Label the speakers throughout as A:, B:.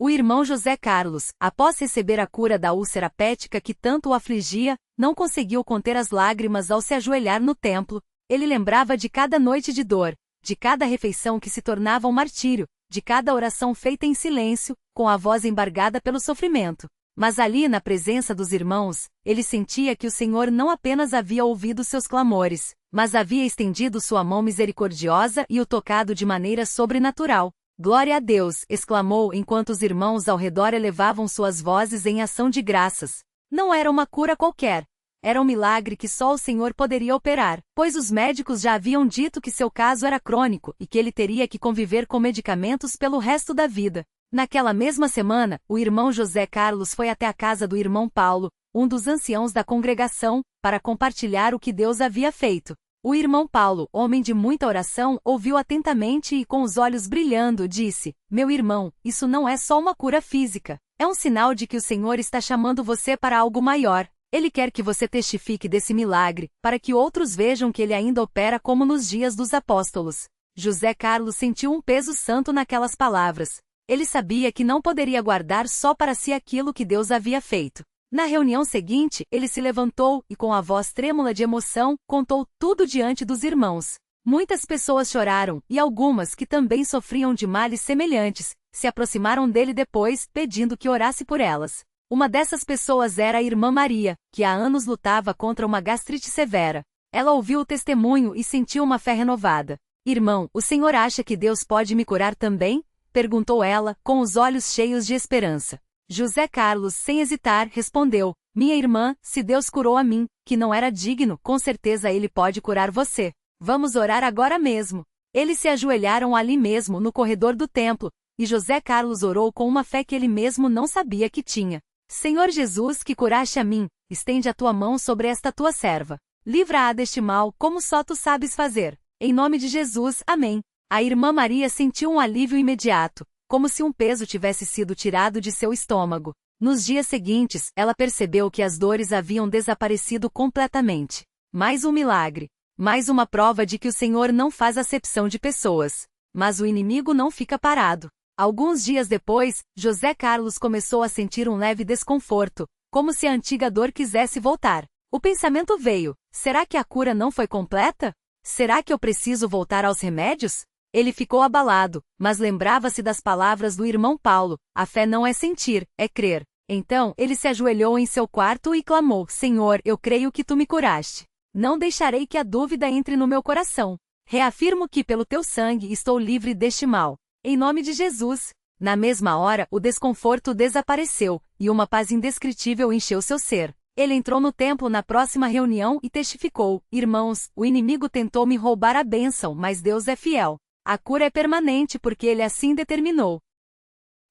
A: O irmão José Carlos, após receber a cura da úlcera péptica que tanto o afligia, não conseguiu conter as lágrimas ao se ajoelhar no templo. Ele lembrava de cada noite de dor, de cada refeição que se tornava um martírio, de cada oração feita em silêncio, com a voz embargada pelo sofrimento. Mas ali na presença dos irmãos, ele sentia que o Senhor não apenas havia ouvido seus clamores, mas havia estendido sua mão misericordiosa e o tocado de maneira sobrenatural. Glória a Deus! Exclamou enquanto os irmãos ao redor elevavam suas vozes em ação de graças. Não era uma cura qualquer. Era um milagre que só o Senhor poderia operar, pois os médicos já haviam dito que seu caso era crônico e que ele teria que conviver com medicamentos pelo resto da vida. Naquela mesma semana, o irmão José Carlos foi até a casa do irmão Paulo, um dos anciãos da congregação, para compartilhar o que Deus havia feito. O irmão Paulo, homem de muita oração, ouviu atentamente e com os olhos brilhando disse: Meu irmão, isso não é só uma cura física. É um sinal de que o Senhor está chamando você para algo maior. Ele quer que você testifique desse milagre, para que outros vejam que ele ainda opera como nos dias dos apóstolos. José Carlos sentiu um peso santo naquelas palavras. Ele sabia que não poderia guardar só para si aquilo que Deus havia feito. Na reunião seguinte, ele se levantou e, com a voz trêmula de emoção, contou tudo diante dos irmãos. Muitas pessoas choraram, e algumas, que também sofriam de males semelhantes, se aproximaram dele depois, pedindo que orasse por elas. Uma dessas pessoas era a irmã Maria, que há anos lutava contra uma gastrite severa. Ela ouviu o testemunho e sentiu uma fé renovada. Irmão, o senhor acha que Deus pode me curar também? Perguntou ela, com os olhos cheios de esperança. José Carlos, sem hesitar, respondeu: Minha irmã, se Deus curou a mim, que não era digno, com certeza Ele pode curar você. Vamos orar agora mesmo. Eles se ajoelharam ali mesmo no corredor do templo, e José Carlos orou com uma fé que ele mesmo não sabia que tinha. Senhor Jesus, que curaste a mim, estende a tua mão sobre esta tua serva. Livra-a deste mal, como só tu sabes fazer. Em nome de Jesus, amém. A irmã Maria sentiu um alívio imediato, como se um peso tivesse sido tirado de seu estômago. Nos dias seguintes, ela percebeu que as dores haviam desaparecido completamente. Mais um milagre. Mais uma prova de que o Senhor não faz acepção de pessoas. Mas o inimigo não fica parado. Alguns dias depois, José Carlos começou a sentir um leve desconforto, como se a antiga dor quisesse voltar. O pensamento veio: será que a cura não foi completa? Será que eu preciso voltar aos remédios? Ele ficou abalado, mas lembrava-se das palavras do irmão Paulo: a fé não é sentir, é crer. Então, ele se ajoelhou em seu quarto e clamou: Senhor, eu creio que tu me curaste. Não deixarei que a dúvida entre no meu coração. Reafirmo que pelo teu sangue estou livre deste mal. Em nome de Jesus. Na mesma hora, o desconforto desapareceu, e uma paz indescritível encheu seu ser. Ele entrou no templo na próxima reunião e testificou: Irmãos, o inimigo tentou me roubar a bênção, mas Deus é fiel. A cura é permanente porque ele assim determinou.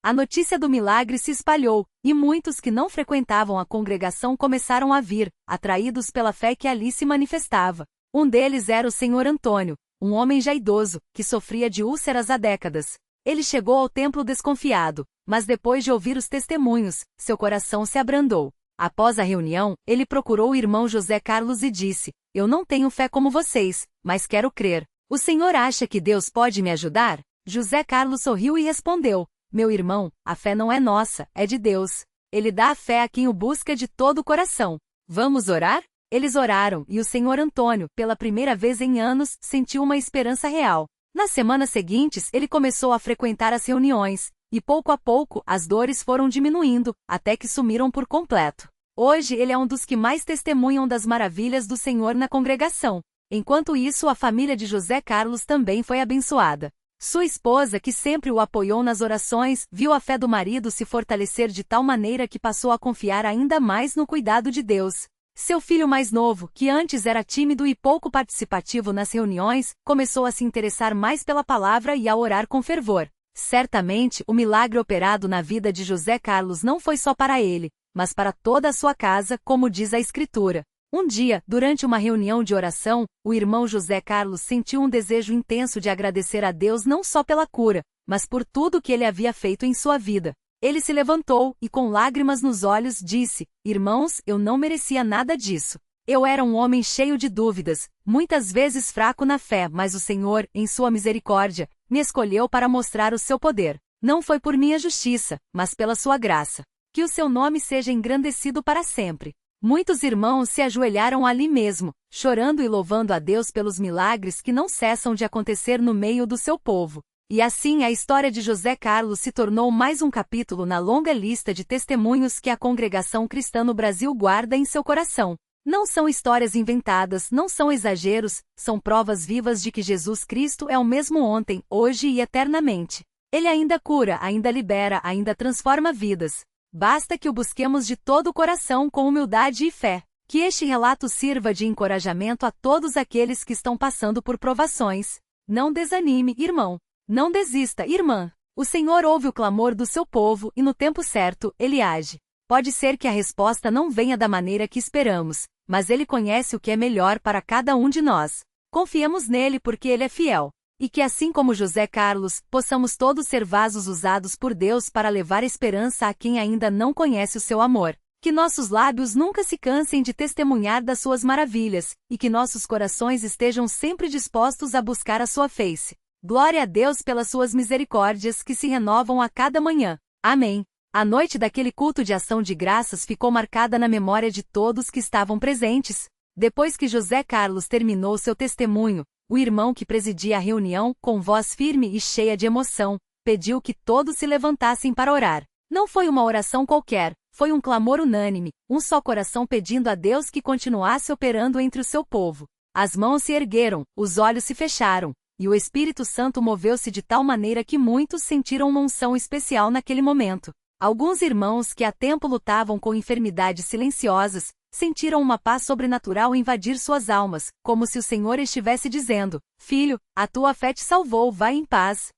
A: A notícia do milagre se espalhou, e muitos que não frequentavam a congregação começaram a vir, atraídos pela fé que ali se manifestava. Um deles era o senhor Antônio, um homem já idoso, que sofria de úlceras há décadas. Ele chegou ao templo desconfiado, mas depois de ouvir os testemunhos, seu coração se abrandou. Após a reunião, ele procurou o irmão José Carlos e disse: Eu não tenho fé como vocês, mas quero crer. O senhor acha que Deus pode me ajudar? José Carlos sorriu e respondeu: Meu irmão, a fé não é nossa, é de Deus. Ele dá a fé a quem o busca de todo o coração. Vamos orar? Eles oraram, e o senhor Antônio, pela primeira vez em anos, sentiu uma esperança real. Nas semanas seguintes, ele começou a frequentar as reuniões, e pouco a pouco, as dores foram diminuindo, até que sumiram por completo. Hoje ele é um dos que mais testemunham das maravilhas do Senhor na congregação. Enquanto isso, a família de José Carlos também foi abençoada. Sua esposa, que sempre o apoiou nas orações, viu a fé do marido se fortalecer de tal maneira que passou a confiar ainda mais no cuidado de Deus. Seu filho mais novo, que antes era tímido e pouco participativo nas reuniões, começou a se interessar mais pela palavra e a orar com fervor. Certamente, o milagre operado na vida de José Carlos não foi só para ele, mas para toda a sua casa, como diz a Escritura. Um dia, durante uma reunião de oração, o irmão José Carlos sentiu um desejo intenso de agradecer a Deus não só pela cura, mas por tudo que ele havia feito em sua vida. Ele se levantou e, com lágrimas nos olhos, disse: Irmãos, eu não merecia nada disso. Eu era um homem cheio de dúvidas, muitas vezes fraco na fé, mas o Senhor, em sua misericórdia, me escolheu para mostrar o seu poder. Não foi por minha justiça, mas pela sua graça. Que o seu nome seja engrandecido para sempre. Muitos irmãos se ajoelharam ali mesmo, chorando e louvando a Deus pelos milagres que não cessam de acontecer no meio do seu povo. E assim a história de José Carlos se tornou mais um capítulo na longa lista de testemunhos que a congregação cristã no Brasil guarda em seu coração. Não são histórias inventadas, não são exageros, são provas vivas de que Jesus Cristo é o mesmo ontem, hoje e eternamente. Ele ainda cura, ainda libera, ainda transforma vidas. Basta que o busquemos de todo o coração com humildade e fé. Que este relato sirva de encorajamento a todos aqueles que estão passando por provações. Não desanime, irmão. Não desista, irmã. O Senhor ouve o clamor do seu povo e no tempo certo, Ele age. Pode ser que a resposta não venha da maneira que esperamos, mas Ele conhece o que é melhor para cada um de nós. Confiemos nele porque Ele é fiel. E que assim como José Carlos, possamos todos ser vasos usados por Deus para levar esperança a quem ainda não conhece o seu amor. Que nossos lábios nunca se cansem de testemunhar das suas maravilhas, e que nossos corações estejam sempre dispostos a buscar a sua face. Glória a Deus pelas suas misericórdias que se renovam a cada manhã. Amém. A noite daquele culto de ação de graças ficou marcada na memória de todos que estavam presentes. Depois que José Carlos terminou seu testemunho, o irmão que presidia a reunião, com voz firme e cheia de emoção, pediu que todos se levantassem para orar. Não foi uma oração qualquer, foi um clamor unânime, um só coração pedindo a Deus que continuasse operando entre o seu povo. As mãos se ergueram, os olhos se fecharam, e o Espírito Santo moveu-se de tal maneira que muitos sentiram uma unção especial naquele momento. Alguns irmãos que há tempo lutavam com enfermidades silenciosas, sentiram uma paz sobrenatural invadir suas almas, como se o Senhor estivesse dizendo: Filho, a tua fé te salvou, vai em paz.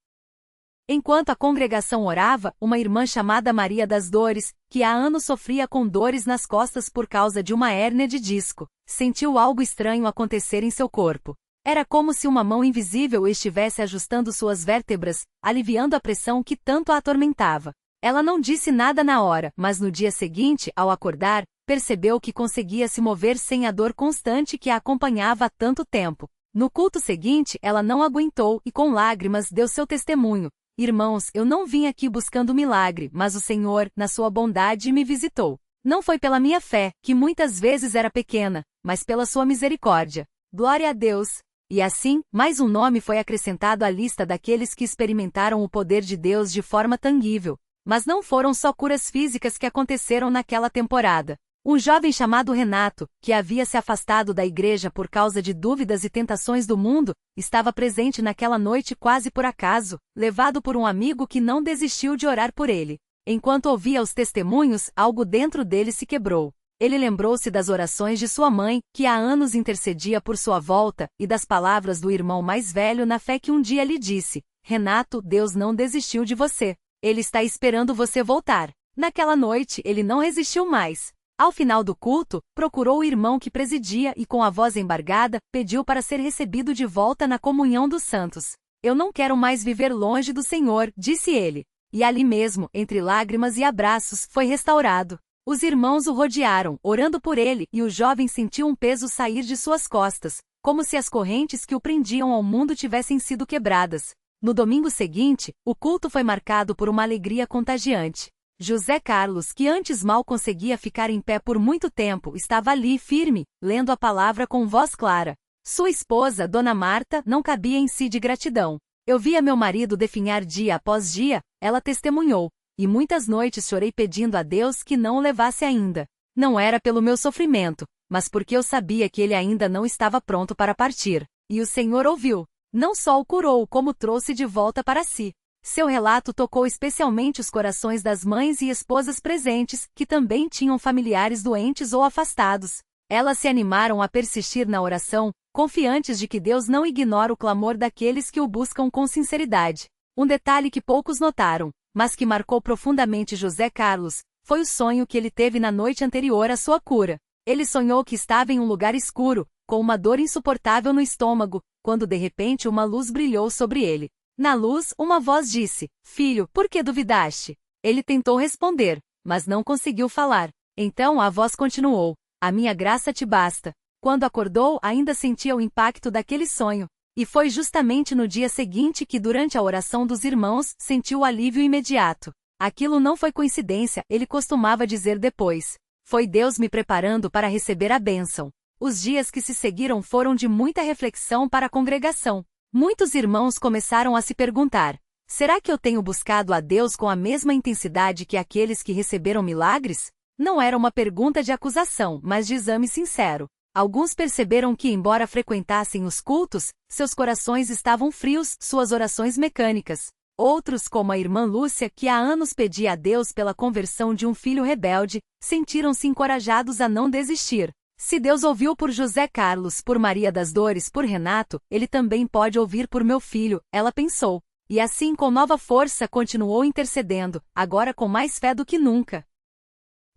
A: Enquanto a congregação orava, uma irmã chamada Maria das Dores, que há anos sofria com dores nas costas por causa de uma hérnia de disco, sentiu algo estranho acontecer em seu corpo. Era como se uma mão invisível estivesse ajustando suas vértebras, aliviando a pressão que tanto a atormentava. Ela não disse nada na hora, mas no dia seguinte, ao acordar, percebeu que conseguia se mover sem a dor constante que a acompanhava há tanto tempo. No culto seguinte, ela não aguentou e com lágrimas deu seu testemunho. Irmãos, eu não vim aqui buscando milagre, mas o Senhor, na sua bondade, me visitou. Não foi pela minha fé, que muitas vezes era pequena, mas pela sua misericórdia. Glória a Deus! E assim, mais um nome foi acrescentado à lista daqueles que experimentaram o poder de Deus de forma tangível. Mas não foram só curas físicas que aconteceram naquela temporada. Um jovem chamado Renato, que havia se afastado da igreja por causa de dúvidas e tentações do mundo, estava presente naquela noite quase por acaso, levado por um amigo que não desistiu de orar por ele. Enquanto ouvia os testemunhos, algo dentro dele se quebrou. Ele lembrou-se das orações de sua mãe, que há anos intercedia por sua volta, e das palavras do irmão mais velho na fé que um dia lhe disse: Renato, Deus não desistiu de você. Ele está esperando você voltar. Naquela noite, ele não resistiu mais. Ao final do culto, procurou o irmão que presidia e com a voz embargada, pediu para ser recebido de volta na comunhão dos santos. Eu não quero mais viver longe do Senhor, disse ele. E ali mesmo, entre lágrimas e abraços, foi restaurado. Os irmãos o rodearam, orando por ele, e o jovem sentiu um peso sair de suas costas, como se as correntes que o prendiam ao mundo tivessem sido quebradas. No domingo seguinte, o culto foi marcado por uma alegria contagiante. José Carlos, que antes mal conseguia ficar em pé por muito tempo, estava ali firme, lendo a palavra com voz clara. Sua esposa, Dona Marta, não cabia em si de gratidão. Eu via meu marido definhar dia após dia, ela testemunhou, e muitas noites chorei pedindo a Deus que não o levasse ainda. Não era pelo meu sofrimento, mas porque eu sabia que ele ainda não estava pronto para partir. E o Senhor ouviu. Não só o curou, como trouxe de volta para si. Seu relato tocou especialmente os corações das mães e esposas presentes, que também tinham familiares doentes ou afastados. Elas se animaram a persistir na oração, confiantes de que Deus não ignora o clamor daqueles que o buscam com sinceridade. Um detalhe que poucos notaram, mas que marcou profundamente José Carlos, foi o sonho que ele teve na noite anterior à sua cura. Ele sonhou que estava em um lugar escuro, com uma dor insuportável no estômago, quando de repente uma luz brilhou sobre ele. Na luz, uma voz disse: Filho, por que duvidaste? Ele tentou responder, mas não conseguiu falar. Então a voz continuou: A minha graça te basta. Quando acordou, ainda sentia o impacto daquele sonho. E foi justamente no dia seguinte que, durante a oração dos irmãos, sentiu o alívio imediato. Aquilo não foi coincidência, ele costumava dizer depois. Foi Deus me preparando para receber a bênção. Os dias que se seguiram foram de muita reflexão para a congregação. Muitos irmãos começaram a se perguntar: será que eu tenho buscado a Deus com a mesma intensidade que aqueles que receberam milagres? Não era uma pergunta de acusação, mas de exame sincero. Alguns perceberam que, embora frequentassem os cultos, seus corações estavam frios, suas orações mecânicas. Outros, como a irmã Lúcia, que há anos pedia a Deus pela conversão de um filho rebelde, sentiram-se encorajados a não desistir. Se Deus ouviu por José Carlos, por Maria das Dores, por Renato, Ele também pode ouvir por meu filho, ela pensou. E assim, com nova força, continuou intercedendo, agora com mais fé do que nunca.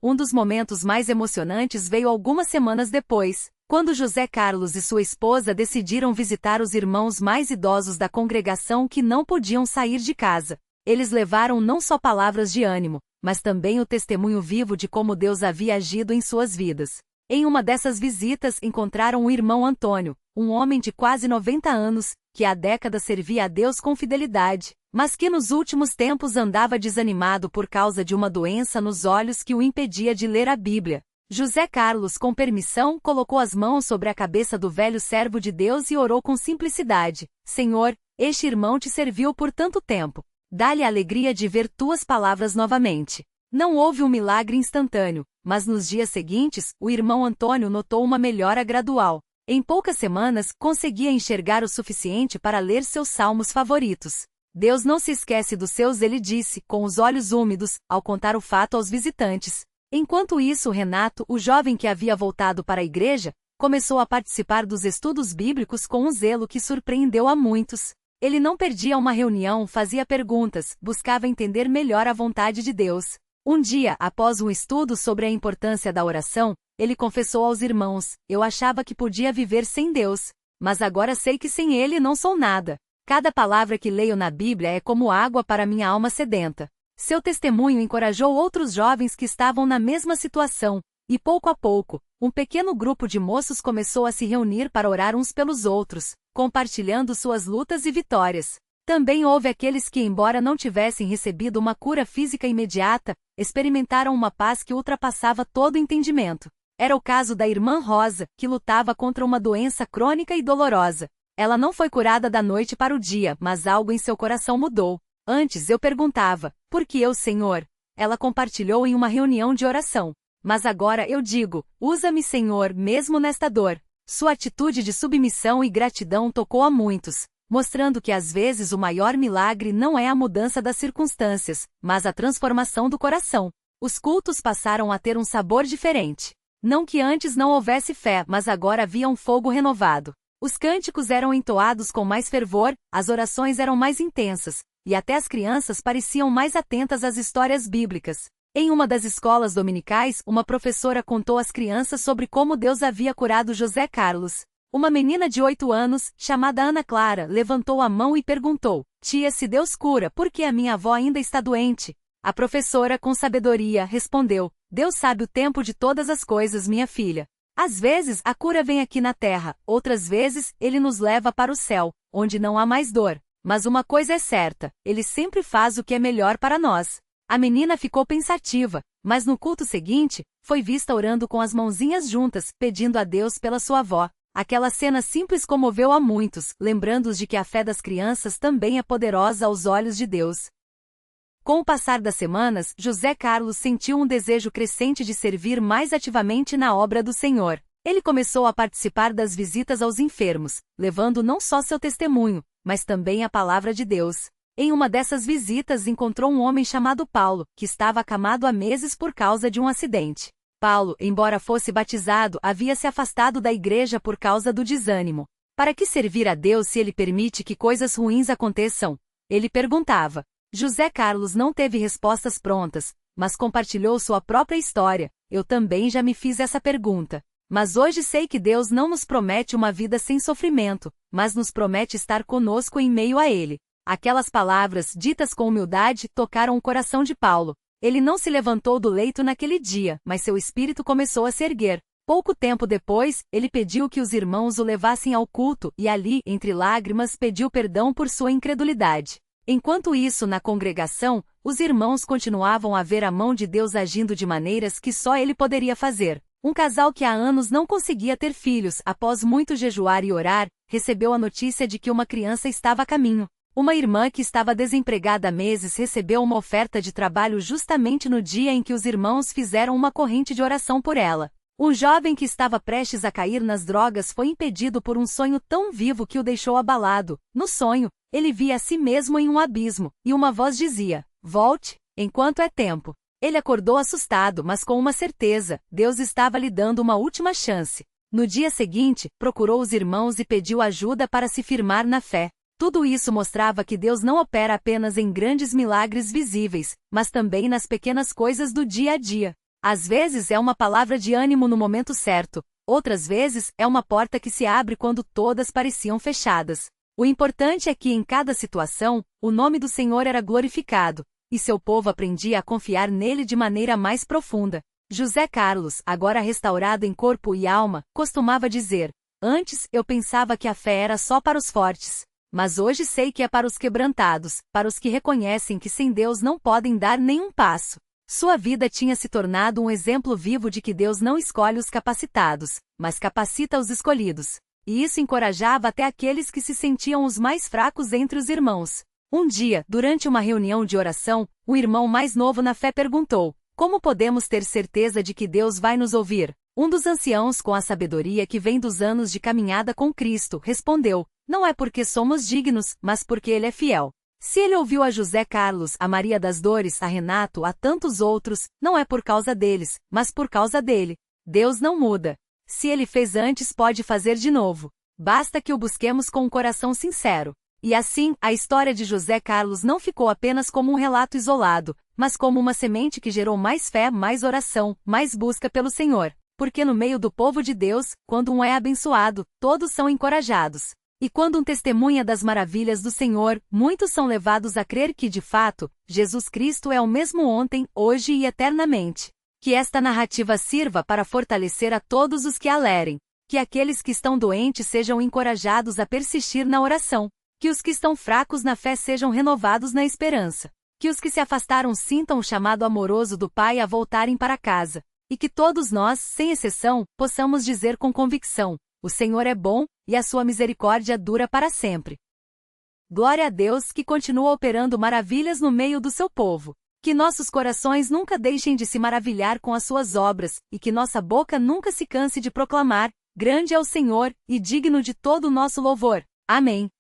A: Um dos momentos mais emocionantes veio algumas semanas depois, quando José Carlos e sua esposa decidiram visitar os irmãos mais idosos da congregação que não podiam sair de casa. Eles levaram não só palavras de ânimo, mas também o testemunho vivo de como Deus havia agido em suas vidas. Em uma dessas visitas encontraram o irmão Antônio, um homem de quase 90 anos, que há décadas servia a Deus com fidelidade, mas que nos últimos tempos andava desanimado por causa de uma doença nos olhos que o impedia de ler a Bíblia. José Carlos, com permissão, colocou as mãos sobre a cabeça do velho servo de Deus e orou com simplicidade: Senhor, este irmão te serviu por tanto tempo. Dá-lhe a alegria de ver tuas palavras novamente. Não houve um milagre instantâneo, mas nos dias seguintes, o irmão Antônio notou uma melhora gradual. Em poucas semanas, conseguia enxergar o suficiente para ler seus salmos favoritos. Deus não se esquece dos seus, ele disse, com os olhos úmidos, ao contar o fato aos visitantes. Enquanto isso, Renato, o jovem que havia voltado para a igreja, começou a participar dos estudos bíblicos com um zelo que surpreendeu a muitos. Ele não perdia uma reunião, fazia perguntas, buscava entender melhor a vontade de Deus. Um dia, após um estudo sobre a importância da oração, ele confessou aos irmãos: eu achava que podia viver sem Deus, mas agora sei que sem Ele não sou nada. Cada palavra que leio na Bíblia é como água para minha alma sedenta. Seu testemunho encorajou outros jovens que estavam na mesma situação, e pouco a pouco, um pequeno grupo de moços começou a se reunir para orar uns pelos outros, compartilhando suas lutas e vitórias. Também houve aqueles que, embora não tivessem recebido uma cura física imediata, experimentaram uma paz que ultrapassava todo entendimento. Era o caso da irmã Rosa, que lutava contra uma doença crônica e dolorosa. Ela não foi curada da noite para o dia, mas algo em seu coração mudou. Antes eu perguntava: por que eu, Senhor? Ela compartilhou em uma reunião de oração. Mas agora eu digo: usa-me, Senhor, mesmo nesta dor. Sua atitude de submissão e gratidão tocou a muitos, mostrando que às vezes o maior milagre não é a mudança das circunstâncias, mas a transformação do coração. Os cultos passaram a ter um sabor diferente. Não que antes não houvesse fé, mas agora havia um fogo renovado. Os cânticos eram entoados com mais fervor, as orações eram mais intensas, e até as crianças pareciam mais atentas às histórias bíblicas. Em uma das escolas dominicais, uma professora contou às crianças sobre como Deus havia curado José Carlos. Uma menina de 8 anos, chamada Ana Clara, levantou a mão e perguntou: tia, se Deus cura, por que a minha avó ainda está doente? A professora, com sabedoria, respondeu: Deus sabe o tempo de todas as coisas, minha filha. Às vezes, a cura vem aqui na terra, outras vezes, Ele nos leva para o céu, onde não há mais dor. Mas uma coisa é certa, Ele sempre faz o que é melhor para nós. A menina ficou pensativa, mas no culto seguinte, foi vista orando com as mãozinhas juntas, pedindo a Deus pela sua avó. Aquela cena simples comoveu a muitos, lembrando-os de que a fé das crianças também é poderosa aos olhos de Deus. Com o passar das semanas, José Carlos sentiu um desejo crescente de servir mais ativamente na obra do Senhor. Ele começou a participar das visitas aos enfermos, levando não só seu testemunho, mas também a palavra de Deus. Em uma dessas visitas encontrou um homem chamado Paulo, que estava acamado há meses por causa de um acidente. Paulo, embora fosse batizado, havia se afastado da igreja por causa do desânimo. Para que servir a Deus se Ele permite que coisas ruins aconteçam? Ele perguntava. José Carlos não teve respostas prontas, mas compartilhou sua própria história. Eu também já me fiz essa pergunta. Mas hoje sei que Deus não nos promete uma vida sem sofrimento, mas nos promete estar conosco em meio a ele. Aquelas palavras, ditas com humildade, tocaram o coração de Paulo. Ele não se levantou do leito naquele dia, mas seu espírito começou a se erguer. Pouco tempo depois, ele pediu que os irmãos o levassem ao culto e ali, entre lágrimas, pediu perdão por sua incredulidade. Enquanto isso, na congregação, os irmãos continuavam a ver a mão de Deus agindo de maneiras que só ele poderia fazer. Um casal que há anos não conseguia ter filhos, após muito jejuar e orar, recebeu a notícia de que uma criança estava a caminho. Uma irmã que estava desempregada há meses recebeu uma oferta de trabalho justamente no dia em que os irmãos fizeram uma corrente de oração por ela. Um jovem que estava prestes a cair nas drogas foi impedido por um sonho tão vivo que o deixou abalado. No sonho, ele via a si mesmo em um abismo, e uma voz dizia: "Volte, enquanto é tempo." Ele acordou assustado, mas com uma certeza: Deus estava lhe dando uma última chance. No dia seguinte, procurou os irmãos e pediu ajuda para se firmar na fé. Tudo isso mostrava que Deus não opera apenas em grandes milagres visíveis, mas também nas pequenas coisas do dia a dia. Às vezes é uma palavra de ânimo no momento certo, outras vezes é uma porta que se abre quando todas pareciam fechadas. O importante é que em cada situação, o nome do Senhor era glorificado, e seu povo aprendia a confiar nele de maneira mais profunda. José Carlos, agora restaurado em corpo e alma, costumava dizer: "Antes eu pensava que a fé era só para os fortes, mas hoje sei que é para os quebrantados, para os que reconhecem que sem Deus não podem dar nenhum passo." Sua vida tinha se tornado um exemplo vivo de que Deus não escolhe os capacitados, mas capacita os escolhidos. E isso encorajava até aqueles que se sentiam os mais fracos entre os irmãos. Um dia, durante uma reunião de oração, o irmão mais novo na fé perguntou: "Como podemos ter certeza de que Deus vai nos ouvir?" Um dos anciãos, com a sabedoria que vem dos anos de caminhada com Cristo, respondeu: "Não é porque somos dignos, mas porque Ele é fiel." Se ele ouviu a José Carlos, a Maria das Dores, a Renato, a tantos outros, não é por causa deles, mas por causa dele. Deus não muda. Se ele fez antes, pode fazer de novo. Basta que o busquemos com um coração sincero. E assim, a história de José Carlos não ficou apenas como um relato isolado, mas como uma semente que gerou mais fé, mais oração, mais busca pelo Senhor. Porque no meio do povo de Deus, quando um é abençoado, todos são encorajados. E quando um testemunha das maravilhas do Senhor, muitos são levados a crer que, de fato, Jesus Cristo é o mesmo ontem, hoje e eternamente. Que esta narrativa sirva para fortalecer a todos os que a lerem. Que aqueles que estão doentes sejam encorajados a persistir na oração. Que os que estão fracos na fé sejam renovados na esperança. Que os que se afastaram sintam o chamado amoroso do Pai a voltarem para casa. E que todos nós, sem exceção, possamos dizer com convicção: "O Senhor é bom, e a sua misericórdia dura para sempre." Glória a Deus que continua operando maravilhas no meio do seu povo. Que nossos corações nunca deixem de se maravilhar com as suas obras, e que nossa boca nunca se canse de proclamar: "Grande é o Senhor, e digno de todo o nosso louvor." Amém.